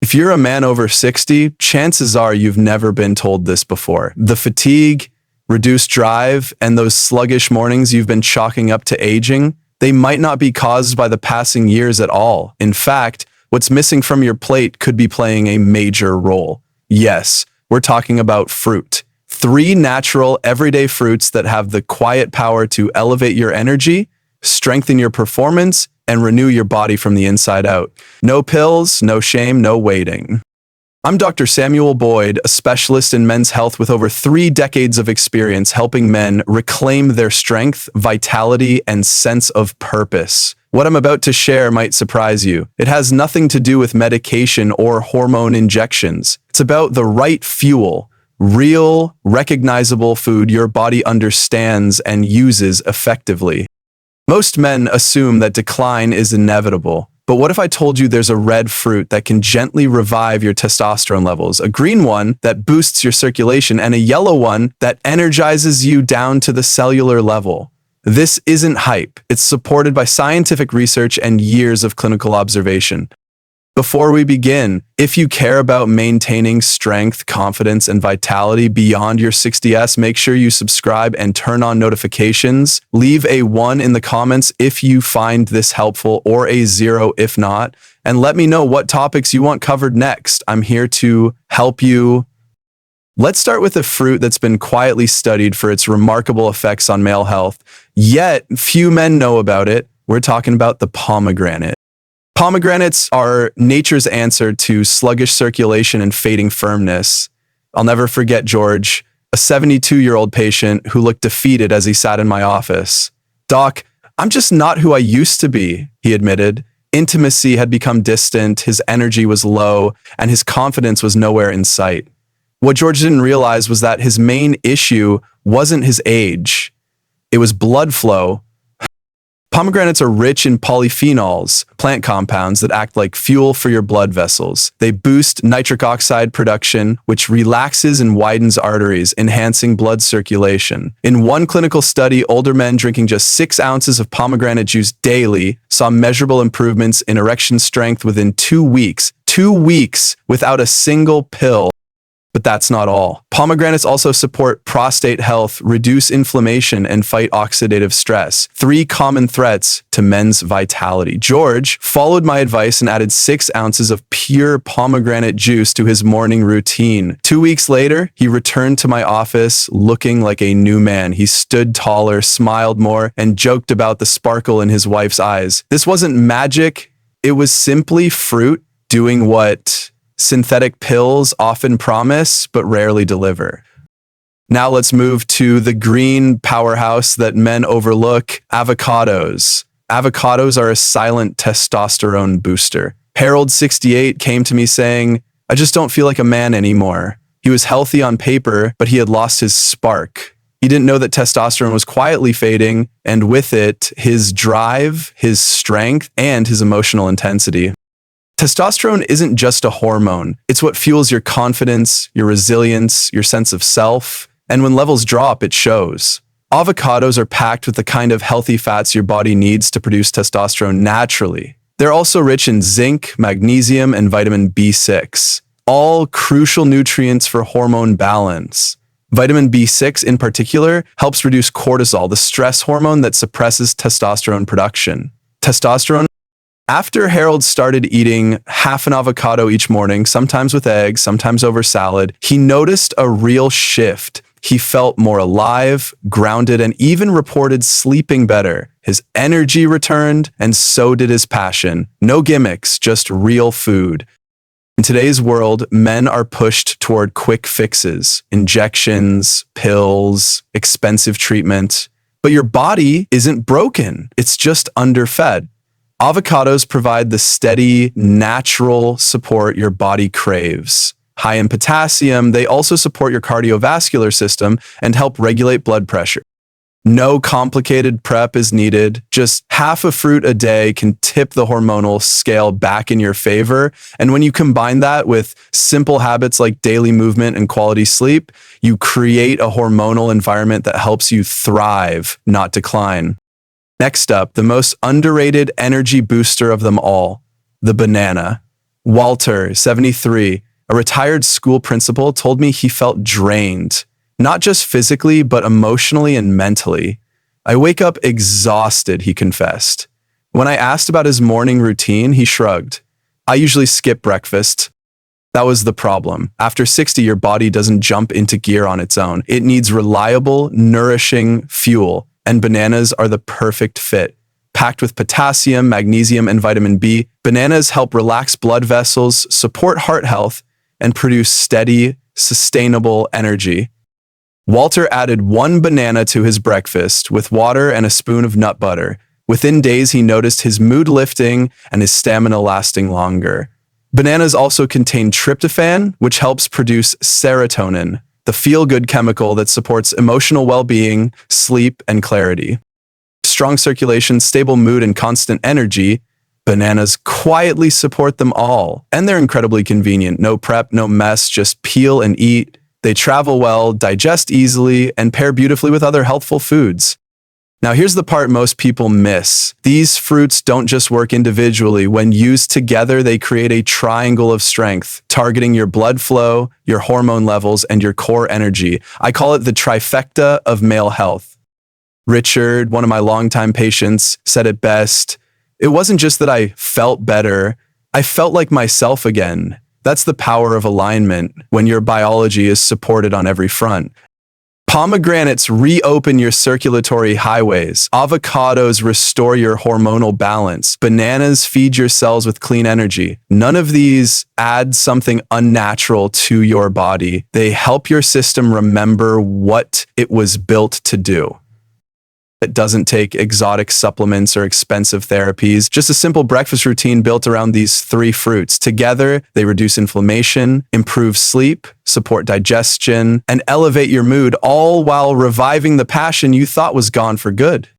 If you're a man over 60, chances are you've never been told this before. The fatigue, reduced drive, and those sluggish mornings you've been chalking up to aging, they might not be caused by the passing years at all. In fact, what's missing from your plate could be playing a major role. Yes, we're talking about fruit. 3 natural, everyday fruits that have the quiet power to elevate your energy, strengthen your performance, and renew your body from the inside out. No pills, no shame, no waiting. I'm Dr. Samuel Boyd, a specialist in men's health with over 3 decades of experience helping men reclaim their strength, vitality, and sense of purpose. What I'm about to share might surprise you. It has nothing to do with medication or hormone injections. It's about the right fuel, real, recognizable food your body understands and uses effectively. Most men assume that decline is inevitable. But what if I told you there's a red fruit that can gently revive your testosterone levels, a green one that boosts your circulation, and a yellow one that energizes you down to the cellular level? This isn't hype. It's supported by scientific research and years of clinical observation. Before we begin, if you care about maintaining strength, confidence, and vitality beyond your 60s, make sure you subscribe and turn on notifications. Leave a 1 in the comments if you find this helpful or a 0 if not, and let me know what topics you want covered next. I'm here to help you. Let's start with a fruit that's been quietly studied for its remarkable effects on male health, yet few men know about it. We're talking about the pomegranate. Pomegranates are nature's answer to sluggish circulation and fading firmness. I'll never forget George, a 72-year-old patient who looked defeated as he sat in my office. "Doc, I'm just not who I used to be," he admitted. Intimacy had become distant, his energy was low, and his confidence was nowhere in sight. What George didn't realize was that his main issue wasn't his age. It was blood flow. Pomegranates are rich in polyphenols, plant compounds that act like fuel for your blood vessels. They boost nitric oxide production, which relaxes and widens arteries, enhancing blood circulation. In one clinical study, older men drinking just 6 ounces of pomegranate juice daily saw measurable improvements in erection strength within 2 weeks. 2 weeks without a single pill. But that's not all. Pomegranates also support prostate health, reduce inflammation, and fight oxidative stress. 3 common threats to men's vitality. George followed my advice and added 6 ounces of pure pomegranate juice to his morning routine. 2 weeks later, he returned to my office looking like a new man. He stood taller, smiled more, and joked about the sparkle in his wife's eyes. This wasn't magic. It was simply fruit doing what synthetic pills often promise but rarely deliver. Now let's move to the green powerhouse that men overlook, avocados. Avocados are a silent testosterone booster. Harold, 68, came to me saying, "I just don't feel like a man anymore." He was healthy on paper, but he had lost his spark. He didn't know that testosterone was quietly fading, and with it, his drive, his strength, and his emotional intensity. Testosterone isn't just a hormone. It's what fuels your confidence, your resilience, your sense of self. And when levels drop, it shows. Avocados are packed with the kind of healthy fats your body needs to produce testosterone naturally. They're also rich in zinc, magnesium, and vitamin B6, all crucial nutrients for hormone balance. Vitamin B6 in particular helps reduce cortisol, the stress hormone that suppresses testosterone production. After Harold started eating half an avocado each morning, sometimes with eggs, sometimes over salad, he noticed a real shift. He felt more alive, grounded, and even reported sleeping better. His energy returned, and so did his passion. No gimmicks, just real food. In today's world, men are pushed toward quick fixes, injections, pills, expensive treatment. But your body isn't broken. It's just underfed. Avocados provide the steady, natural support your body craves. High in potassium, they also support your cardiovascular system and help regulate blood pressure. No complicated prep is needed. Just half a fruit a day can tip the hormonal scale back in your favor. And when you combine that with simple habits like daily movement and quality sleep, you create a hormonal environment that helps you thrive, not decline. Next up, the most underrated energy booster of them all, the banana. Walter, 73, a retired school principal, told me he felt drained, not just physically, but emotionally and mentally. I wake up exhausted, he confessed. When I asked about his morning routine, he shrugged. I usually skip breakfast. That was the problem. After 60, your body doesn't jump into gear on its own. It needs reliable, nourishing fuel, and bananas are the perfect fit. Packed with potassium, magnesium, and vitamin B, bananas help relax blood vessels, support heart health, and produce steady, sustainable energy. Walter added 1 banana to his breakfast with water and a spoon of nut butter. Within days, he noticed his mood lifting and his stamina lasting longer. Bananas also contain tryptophan, which helps produce serotonin, the feel-good chemical that supports emotional well-being, sleep, and clarity. Strong circulation, stable mood, and constant energy, bananas quietly support them all. And they're incredibly convenient. No prep, no mess, just peel and eat. They travel well, digest easily, and pair beautifully with other healthful foods. Now here's the part most people miss. These fruits don't just work individually. When used together, they create a triangle of strength, targeting your blood flow, your hormone levels, and your core energy. I call it the trifecta of male health. Richard, one of my longtime patients, said it best. It wasn't just that I felt better, I felt like myself again. That's the power of alignment when your biology is supported on every front. Pomegranates reopen your circulatory highways. Avocados restore your hormonal balance. Bananas feed your cells with clean energy. None of these add something unnatural to your body. They help your system remember what it was built to do. It doesn't take exotic supplements or expensive therapies, just a simple breakfast routine built around these 3 fruits. Together, they reduce inflammation, improve sleep, support digestion, and elevate your mood, all while reviving the passion you thought was gone for good.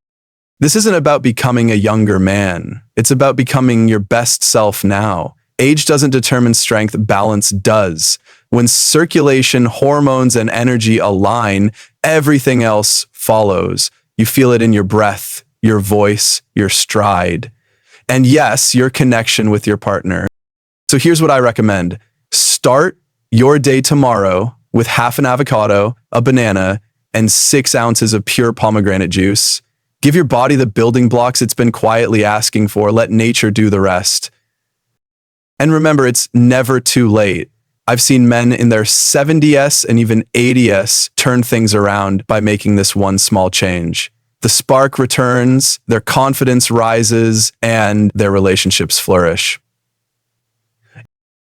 This isn't about becoming a younger man. It's about becoming your best self now. Age doesn't determine strength, balance does. When circulation, hormones, and energy align, everything else follows. You feel it in your breath, your voice, your stride, and yes, your connection with your partner. So here's what I recommend. Start your day tomorrow with half an avocado, a banana, and 6 ounces of pure pomegranate juice. Give your body the building blocks it's been quietly asking for. Let nature do the rest. And remember, it's never too late. I've seen men in their 70s and even 80s turn things around by making this one small change. The spark returns, their confidence rises, and their relationships flourish.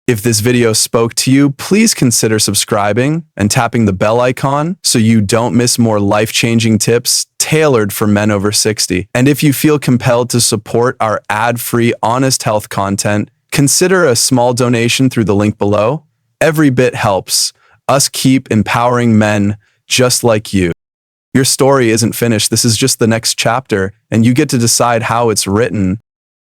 If this video spoke to you, please consider subscribing and tapping the bell icon so you don't miss more life-changing tips tailored for men over 60. And if you feel compelled to support our ad-free, honest health content, consider a small donation through the link below. Every bit helps us keep empowering men just like you. Your story isn't finished. This is just the next chapter, and you get to decide how it's written.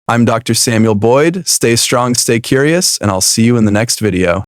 I'm Dr. Samuel Boyd. Stay strong, stay curious, and I'll see you in the next video.